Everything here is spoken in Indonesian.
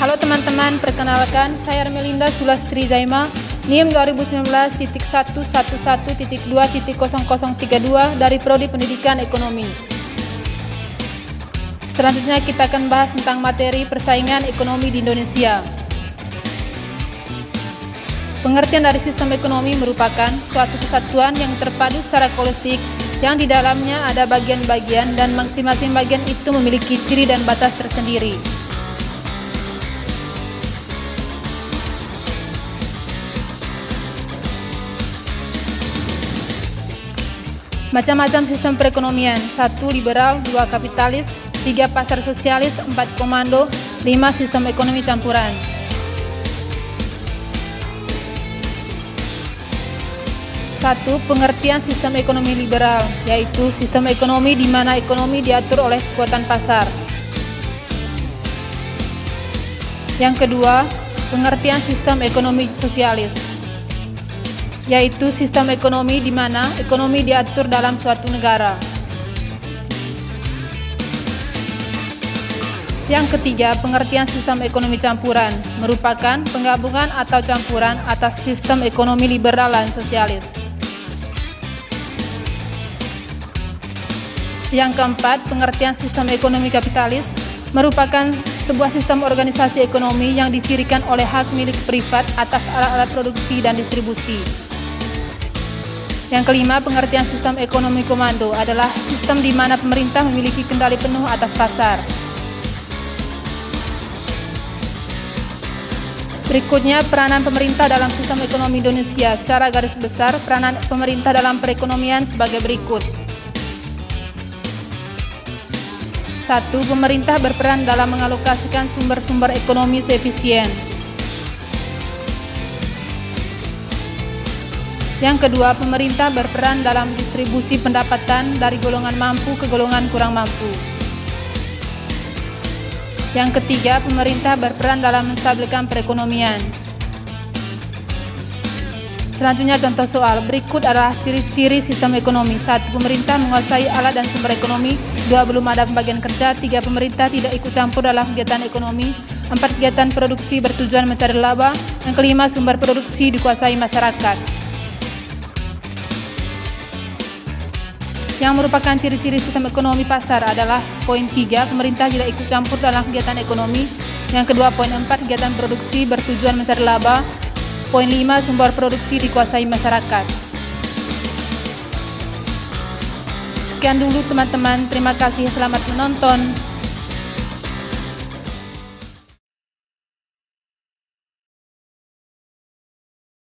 Halo teman-teman, perkenalkan saya Ermelinda Sulastri Zaima, NIM 2019.11.2.0032 dari Prodi Pendidikan Ekonomi. Selanjutnya kita akan bahas tentang materi persaingan ekonomi di Indonesia. Pengertian dari sistem ekonomi merupakan suatu kesatuan yang terpadu secara holistik, yang di dalamnya ada bagian-bagian dan masing-masing bagian itu memiliki ciri dan batas tersendiri. Macam-macam sistem perekonomian: 1. Liberal, 2. Kapitalis, 3. Pasar sosialis, 4. Komando, 5. Sistem ekonomi campuran. Satu, pengertian sistem ekonomi liberal, yaitu sistem ekonomi di mana ekonomi diatur oleh kekuatan pasar. Yang kedua, pengertian sistem ekonomi sosialis, yaitu sistem ekonomi di mana ekonomi diatur dalam suatu negara. Yang ketiga, pengertian sistem ekonomi campuran, merupakan penggabungan atau campuran atas sistem ekonomi liberal dan sosialis. Yang keempat, pengertian sistem ekonomi kapitalis, merupakan sebuah sistem organisasi ekonomi yang dicirikan oleh hak milik privat atas alat-alat produksi dan distribusi. Yang kelima, pengertian sistem ekonomi komando adalah sistem di mana pemerintah memiliki kendali penuh atas pasar. Berikutnya, peranan pemerintah dalam sistem ekonomi Indonesia. Secara garis besar, peranan pemerintah dalam perekonomian sebagai berikut. 1. Pemerintah berperan dalam mengalokasikan sumber-sumber ekonomi seefisien. Yang kedua, pemerintah berperan dalam distribusi pendapatan dari golongan mampu ke golongan kurang mampu. Yang ketiga, pemerintah berperan dalam menstabilkan perekonomian. Selanjutnya contoh soal. Berikut adalah ciri-ciri sistem ekonomi. 1. Pemerintah menguasai alat dan sumber ekonomi. 2. Belum ada pembagian kerja. 3. Pemerintah tidak ikut campur dalam kegiatan ekonomi. 4. Kegiatan produksi bertujuan mencari laba. Yang kelima, sumber produksi dikuasai masyarakat. Yang merupakan ciri-ciri sistem ekonomi pasar adalah poin 3, pemerintah tidak ikut campur dalam kegiatan ekonomi. Yang kedua, poin 4, kegiatan produksi bertujuan mencari laba. Poin 5, sumber produksi dikuasai masyarakat. Sekian dulu teman-teman, terima kasih, selamat menonton.